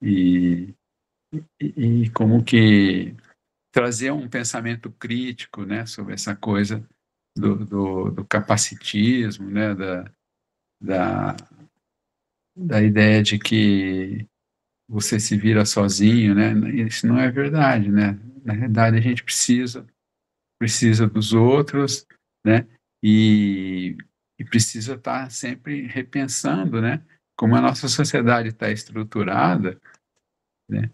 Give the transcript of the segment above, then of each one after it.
e, e como que trazer um pensamento crítico, né, sobre essa coisa do capacitismo, né, da, da ideia de que você se vira sozinho, né? Isso não é verdade, né? Na realidade, a gente precisa dos outros, né? E, e precisa estar sempre repensando, né? Como a nossa sociedade está estruturada, né?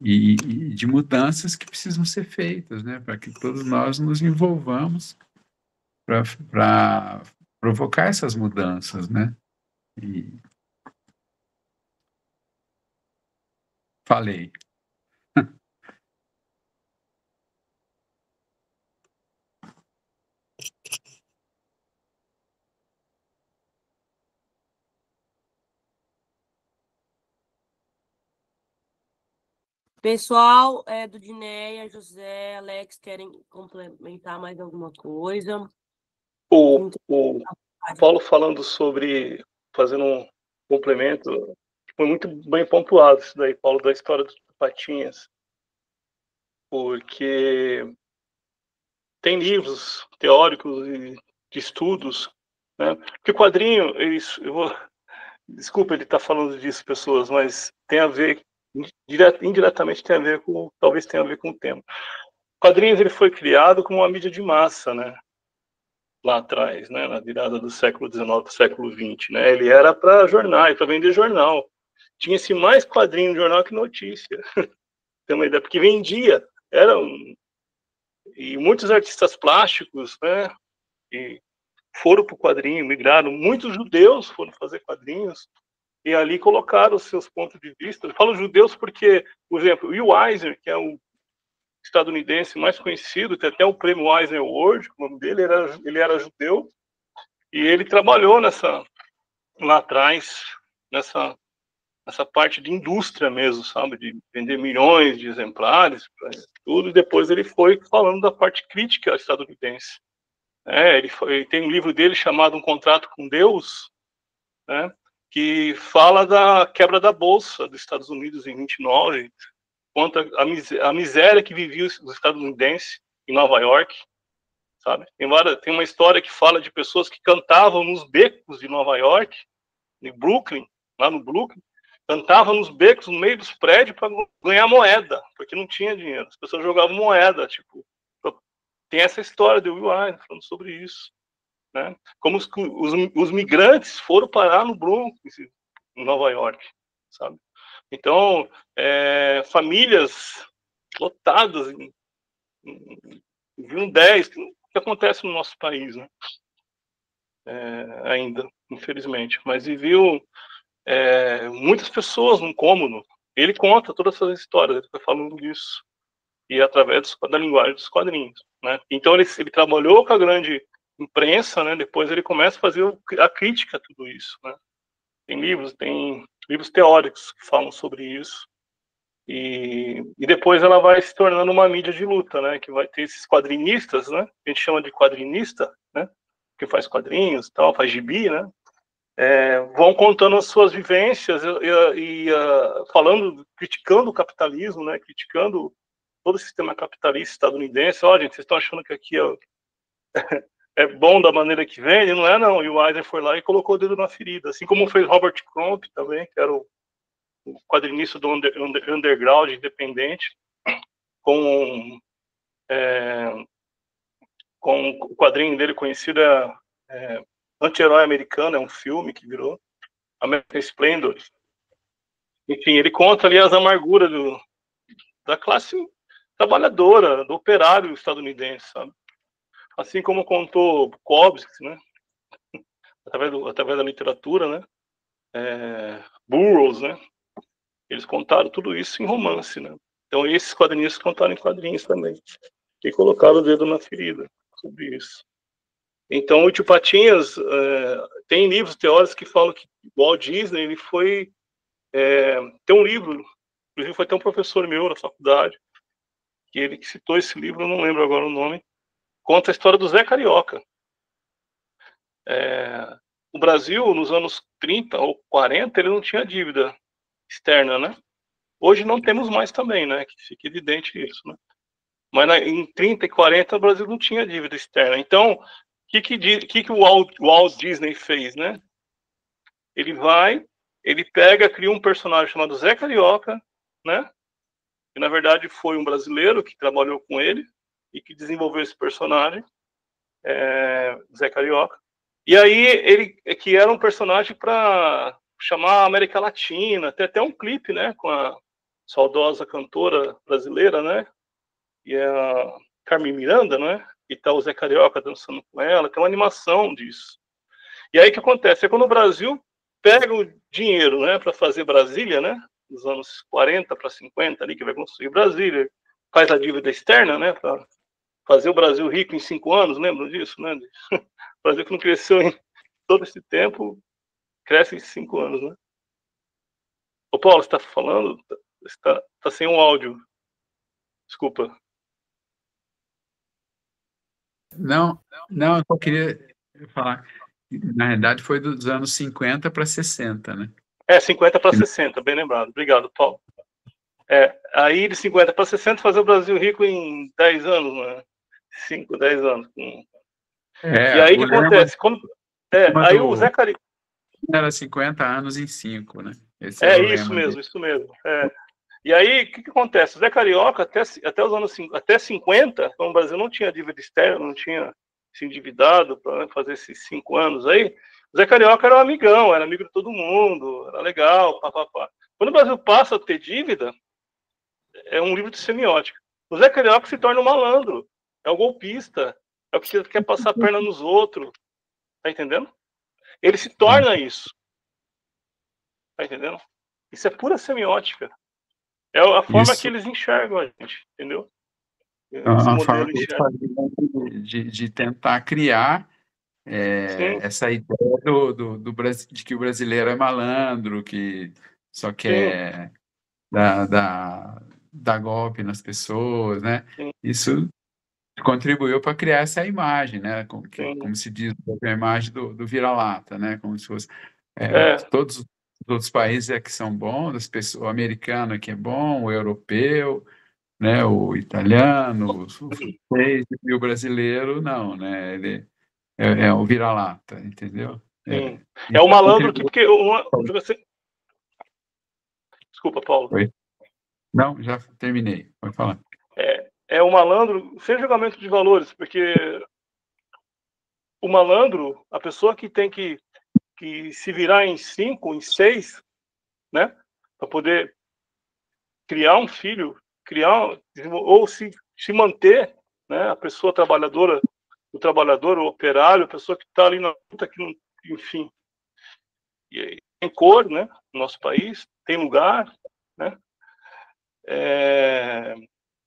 E de mudanças que precisam ser feitas, né? Para que todos nós nos envolvamos para provocar essas mudanças, né? E falei. Pessoal, do Dineia, José, Alex, querem complementar mais alguma coisa? O Paulo falando sobre, fazendo um complemento, foi muito bem pontuado isso daí, Paulo, da história dos Patinhas, porque tem livros teóricos e de estudos, né? Porque o quadrinho, desculpa ele estar falando disso, pessoas, mas tem a ver, indiretamente tem a ver com, talvez tenha a ver com o tema. Quadrinhos ele foi criado como uma mídia de massa, né? Lá atrás, né? Na virada do século XIX para o século XX, né? Ele era para jornais, para vender jornal. Tinha-se mais quadrinho no jornal que notícia. Tem uma ideia, porque vendia. E muitos artistas plásticos, né? E foram para o quadrinho, migraram. Muitos judeus foram fazer quadrinhos e ali colocaram os seus pontos de vista. Eu falo judeus porque, por exemplo, Will Eisner, que é o estadunidense mais conhecido, tem até o prêmio Eisner Award, o nome dele, ele era judeu, e ele trabalhou lá atrás, nessa parte de indústria mesmo, sabe, de vender milhões de exemplares, tudo, e depois ele foi falando da parte crítica estadunidense. Ele tem um livro dele chamado Um Contrato com Deus, né, que fala da quebra da Bolsa dos Estados Unidos em 29, conta a miséria que viviam os estadunidenses em Nova York, sabe? Tem uma história que fala de pessoas que cantavam nos becos de Nova York, em Brooklyn, lá no Brooklyn, cantavam nos becos, no meio dos prédios, para ganhar moeda, porque não tinha dinheiro. As pessoas jogavam moeda, tipo. Tem essa história de Will Eisner falando sobre isso, né? Como os migrantes foram parar no Brooklyn, em Nova York, sabe? Então, famílias lotadas em 10, que acontece no nosso país, né? Ainda, infelizmente. Mas viviam muitas pessoas num cômodo. Ele conta todas essas histórias, ele está falando disso. E através da linguagem dos quadrinhos, né? Então ele trabalhou com a grande imprensa, né? Depois ele começa a fazer a crítica a tudo isso, né? Tem livros teóricos que falam sobre isso. E depois ela vai se tornando uma mídia de luta, né? Que vai ter esses quadrinistas, né? A gente chama de quadrinista, né? Que faz quadrinhos, tal, faz gibi, né? Vão contando as suas vivências e falando, criticando o capitalismo, né? Criticando todo o sistema capitalista estadunidense. Ó, gente, vocês estão achando que aqui é bom da maneira que vem? Não é, não. E o Eisner foi lá e colocou o dedo na ferida. Assim como fez Robert Crumb também, que era o quadrinista do underground independente, com, com o quadrinho dele conhecido Anti-Herói Americano, é um filme que virou American Splendor. Enfim, ele conta ali as amarguras da classe trabalhadora, do operário estadunidense, sabe? Assim como contou Bukowski, né? Através da literatura, né? Burroughs, né? Eles contaram tudo isso em romance, né? Então esses quadrinhos contaram em quadrinhos também. E colocaram o dedo na ferida sobre isso. Então o Tio Patinhas tem livros teóricos que falam que o Walt Disney ele foi tem um livro, inclusive foi até um professor meu na faculdade que ele citou esse livro, eu não lembro agora o nome, conta a história do Zé Carioca. O Brasil, nos anos 30 ou 40, ele não tinha dívida externa, né? Hoje não temos mais também, né? Que fica evidente isso, né? Mas em 30 e 40 o Brasil não tinha dívida externa. Então, o que o Walt Disney fez, né? Ele pega, cria um personagem chamado Zé Carioca, né? Que na verdade foi um brasileiro que trabalhou com ele e que desenvolveu esse personagem, Zé Carioca. E aí ele que era um personagem para chamar a América Latina, tem até um clipe, né, com a saudosa cantora brasileira, né, e a Carmen Miranda, né, e tá o Zé Carioca dançando com ela, tem uma animação disso. E aí o que acontece? É quando o Brasil pega o dinheiro, né, para fazer Brasília, né, dos anos 40 para 50 ali, que vai construir Brasília, faz a dívida externa, né, para fazer o Brasil rico em 5 anos, lembram disso, né? O Brasil que não cresceu em todo esse tempo, cresce em 5 anos, né? Ô Paulo, você está falando? Está sem um áudio. Desculpa. Não, eu só queria falar que, na realidade, foi dos anos 50 para 60, né? 50 para 60, bem lembrado. Obrigado, Paulo. Aí de 50 para 60 fazer o Brasil rico em 10 anos, né? 5, 10 anos. E aí o que acontece? Aí o Zé Carioca... Era 50 anos em 5, né? Esse isso mesmo. E aí, o que acontece? O Zé Carioca, até os anos 50, quando o Brasil não tinha dívida externa, não tinha se endividado para fazer esses 5 anos aí, o Zé Carioca era um amigão, era amigo de todo mundo, era legal, papapá. Quando o Brasil passa a ter dívida, é um livro de semiótica. O Zé Carioca se torna um malandro, é um golpista, é o que quer passar a perna nos outros, tá entendendo? Ele se torna isso. Tá entendendo? Isso é pura semiótica. É a forma que eles enxergam a gente, entendeu? Esse modelo de tentar criar essa ideia de que o brasileiro é malandro, que só quer dar golpe nas pessoas, né? Sim. Isso contribuiu para criar essa imagem, né? Como se diz, a imagem do vira-lata, né? Como se fosse todos os outros países que são bons, o americano que é bom, o europeu, né? O italiano, o francês, e o brasileiro não, né? Ele é o vira-lata, entendeu? É o malandro que Desculpa, Paulo. Oi? Não, já terminei. Pode falar. É o malandro sem julgamento de valores, porque o malandro, a pessoa que tem que se virar em 5, em 6, né, para poder criar um filho, ou se manter, né, a pessoa trabalhadora, o trabalhador, o operário, a pessoa que está ali na luta, enfim, e tem cor, né, no nosso país, tem lugar, né,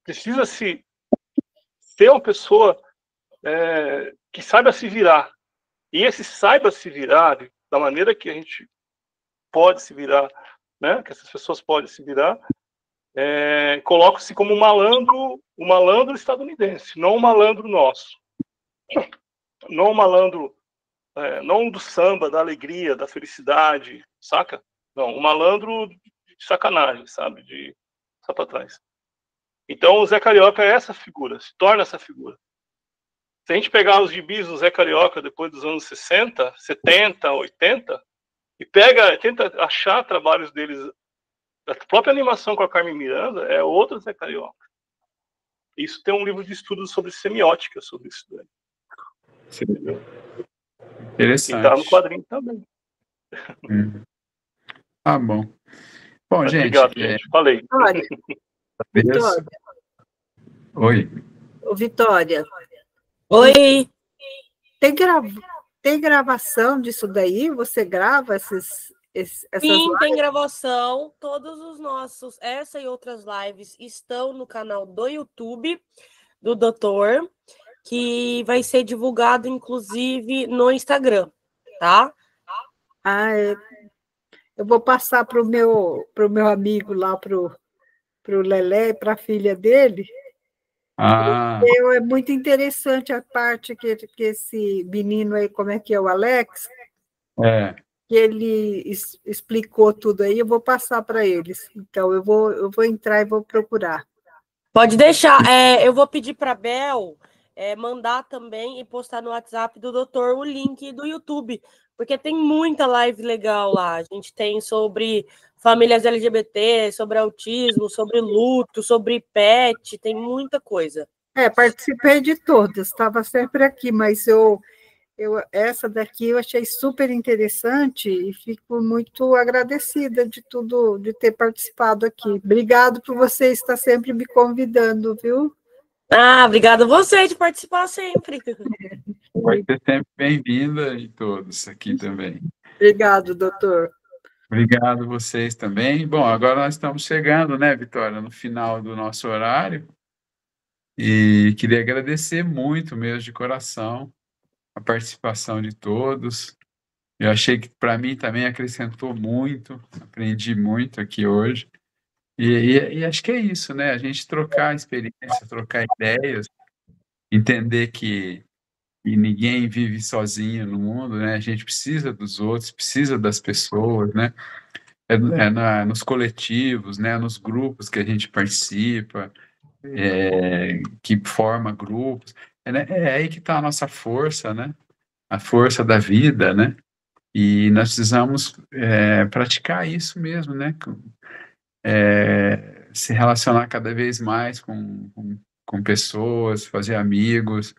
precisa se ter uma pessoa que saiba se virar. E esse saiba se virar da maneira que a gente pode se virar, né? Que essas pessoas podem se virar, coloca-se como um malandro estadunidense, não um malandro nosso. Não um malandro, não do samba, da alegria, da felicidade, saca? Não, um malandro de sacanagem, sabe? De sapatões. Então o Zé Carioca é essa figura, se torna essa figura. Se a gente pegar os gibis do Zé Carioca depois dos anos 60, 70, 80, e tenta achar trabalhos deles, a própria animação com a Carmen Miranda é outro Zé Carioca. Isso tem um livro de estudos sobre semiótica, sobre isso daí. Entendeu? Interessante. E tá no quadrinho também. Ah, bom. Bom, gente. Obrigado, gente. Falei. Olha, Vitória. Oi. Ô, Vitória. Oi. Tem gravação disso daí? Você grava essas Sim, lives? tem gravação. Todos os nossos, essa e outras lives estão no canal do YouTube do Doutor, que vai ser divulgado, inclusive, no Instagram, tá? Eu vou passar para o meu amigo lá, para o Lelé, para a filha dele. É muito interessante a parte que esse menino aí, como é que é, o Alex? que ele explicou tudo aí, eu vou passar para eles. Então, eu vou entrar e vou procurar. Pode deixar. Eu vou pedir para a Bel mandar também e postar no WhatsApp do doutor o link do YouTube, porque tem muita live legal lá. A gente tem sobre famílias LGBT, sobre autismo, sobre luto, sobre pet, tem muita coisa. Participei de todas, estava sempre aqui, mas essa daqui eu achei super interessante e fico muito agradecida de tudo, de ter participado aqui. Obrigado por você estar sempre me convidando, viu? Obrigada a você de participar sempre. Vai ser sempre bem-vinda e todos aqui também. Obrigado, doutor. Obrigado vocês também. Bom, agora nós estamos chegando, né, Vitória, no final do nosso horário. E queria agradecer muito mesmo de coração a participação de todos. Eu achei que para mim também acrescentou muito, aprendi muito aqui hoje. E acho que é isso, né? A gente trocar experiência, trocar ideias, entender que ninguém vive sozinho no mundo, né? A gente precisa dos outros, precisa das pessoas, né? Nos coletivos, né? Nos grupos que a gente participa, que forma grupos. É aí que está a nossa força, né? A força da vida, né? E nós precisamos praticar isso mesmo, né? Se relacionar cada vez mais com pessoas, fazer amigos,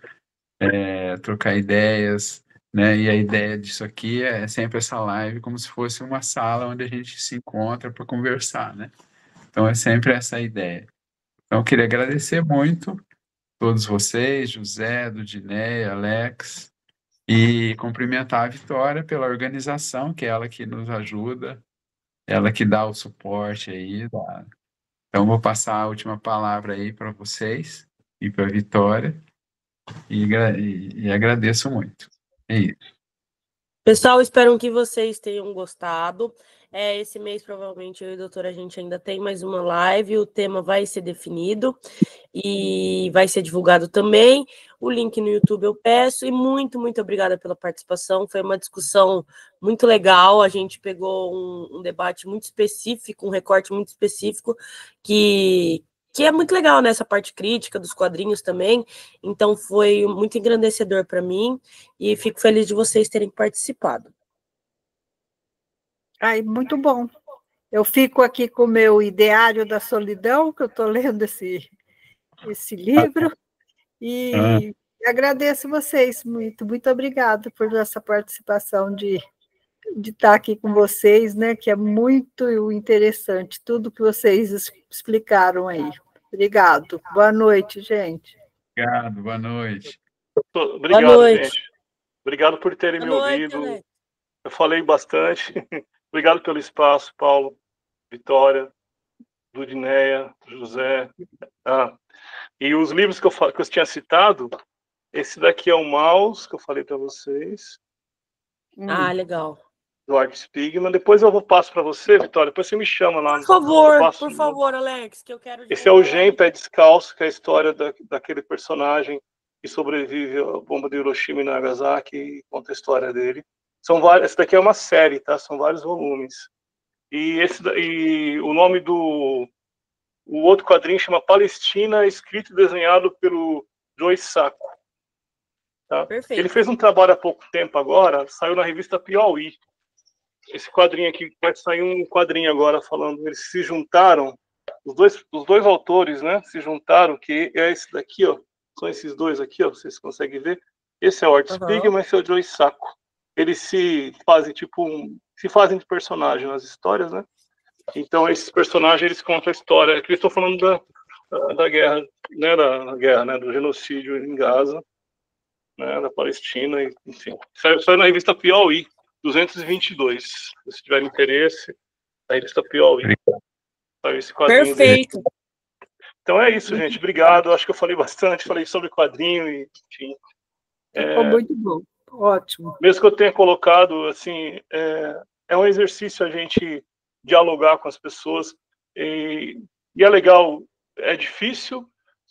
trocar ideias, né? E a ideia disso aqui é sempre essa live como se fosse uma sala onde a gente se encontra para conversar, né? Então é sempre essa ideia. Então eu queria agradecer muito todos vocês, José, Dudineia, Alex, e cumprimentar a Vitória pela organização, que é ela que nos ajuda, ela que dá o suporte aí. Então vou passar a última palavra aí para vocês e para a Vitória, e agradeço muito. É isso. Pessoal, espero que vocês tenham gostado. Esse mês, provavelmente, eu e a doutora, a gente ainda tem mais uma live, o tema vai ser definido e vai ser divulgado também. O link no YouTube eu peço, e muito, muito obrigada pela participação. Foi uma discussão muito legal, a gente pegou um debate muito específico, um recorte muito específico, que é muito legal, né? Essa parte crítica dos quadrinhos também. Então, foi muito engrandecedor para mim e fico feliz de vocês terem participado. Muito bom. Eu fico aqui com o meu Ideário da Solidão, que eu estou lendo esse livro, e agradeço vocês muito. Muito obrigada por essa participação de estar aqui com vocês, né? Que é muito interessante tudo que vocês explicaram aí. Obrigado. Boa noite, gente. Obrigado, boa noite. Obrigado, boa noite. Gente. Obrigado por terem me ouvido. Alex. Eu falei bastante. Obrigado pelo espaço, Paulo, Vitória, Dudineia, José. E os livros que eu tinha citado, esse daqui é o Maus, que eu falei para vocês. Legal. Do Art Spiegelman. Depois eu passo para você, Vitória. Depois você me chama lá. Por favor, Alex, que eu quero... Esse é o Gen Pé Descalço, que é a história daquele personagem que sobrevive à bomba de Hiroshima e Nagasaki, e conta a história dele. São várias. Esse daqui é uma série, tá? São vários volumes. E o nome o outro quadrinho chama Palestina, escrito e desenhado pelo Joe Sacco. Tá? Ele fez um trabalho há pouco tempo agora, saiu na revista Piauí. Esse quadrinho aqui, vai sair um quadrinho agora falando, eles se juntaram, os dois autores, né, se juntaram, que é esse daqui, ó, são esses dois aqui, ó, vocês conseguem ver. Esse é o Art Spiegelman, esse é o Joe Sacco. Eles se fazem de personagem nas histórias, né? Então esses personagens eles contam a história. Aqui estou falando da guerra, né? Da guerra, né? Do genocídio em Gaza, né? Da Palestina, enfim. Saiu na revista Piauí, 222. Se tiver interesse, a revista Piauí. Saiu esse quadrinho. Perfeito. Dele. Então é isso, gente. Obrigado. Acho que eu falei bastante, falei sobre quadrinho e enfim. Ficou muito bom. Ótimo. Mesmo que eu tenha colocado, assim, é um exercício a gente dialogar com as pessoas e é legal, é difícil,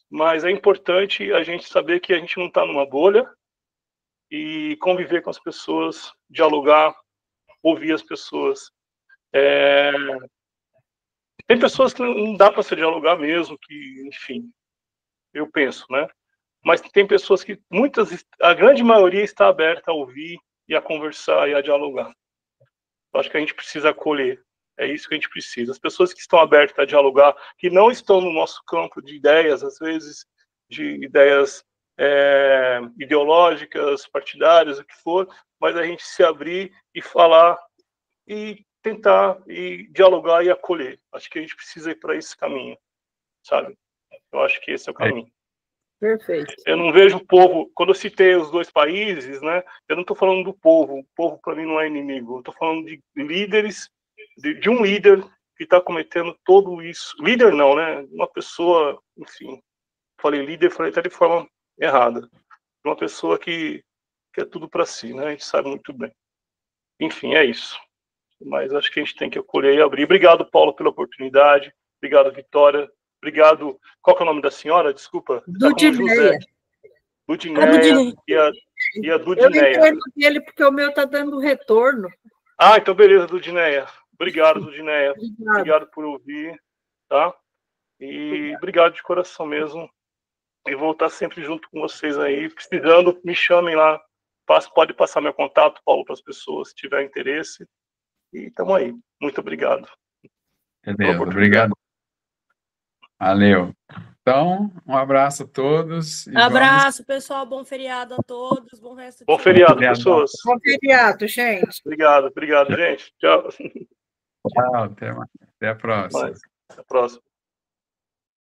mas é importante a gente saber que a gente não está numa bolha e conviver com as pessoas, dialogar, ouvir as pessoas. Tem pessoas que não dá para se dialogar mesmo, que, enfim, eu penso, né? Mas tem pessoas que, a grande maioria está aberta a ouvir e a conversar e a dialogar. Eu acho que a gente precisa acolher. É isso que a gente precisa. As pessoas que estão abertas a dialogar, que não estão no nosso campo de ideias, às vezes, de ideias ideológicas, partidárias, o que for, mas a gente se abrir e falar e tentar e dialogar e acolher. Acho que a gente precisa ir para esse caminho, sabe? Eu acho que esse é o caminho. Perfeito. Eu não vejo o povo, quando eu citei os dois países, né? Eu não estou falando do povo. O povo para mim não é inimigo. Eu estou falando de líderes, de um líder que está cometendo tudo isso. Líder não, né? Uma pessoa, enfim. Falei líder, falei até de forma errada. Uma pessoa que é tudo para si, né? A gente sabe muito bem. Enfim, é isso. Mas acho que a gente tem que acolher e abrir. Obrigado, Paulo, pela oportunidade. Obrigado, Vitória. Obrigado. Qual que é o nome da senhora? Desculpa. Dudineia. Dudineia e a Dudineia. Eu entrei no dele porque o meu está dando retorno. Ah, então beleza, Dudineia. Obrigado, Dudineia. Obrigado por ouvir, tá? E obrigado de coração mesmo. E vou estar sempre junto com vocês aí. Precisando, me chamem lá. Pode passar meu contato, Paulo, para as pessoas, se tiver interesse. E estamos aí. Muito obrigado. Beleza, obrigado. Valeu. Então, um abraço a todos. Abraço, pessoal. Bom feriado a todos. Bom resto de Bom feriado, pessoas. Bom feriado, gente. Obrigado, gente. Tchau. Tchau, até a próxima. Até a próxima.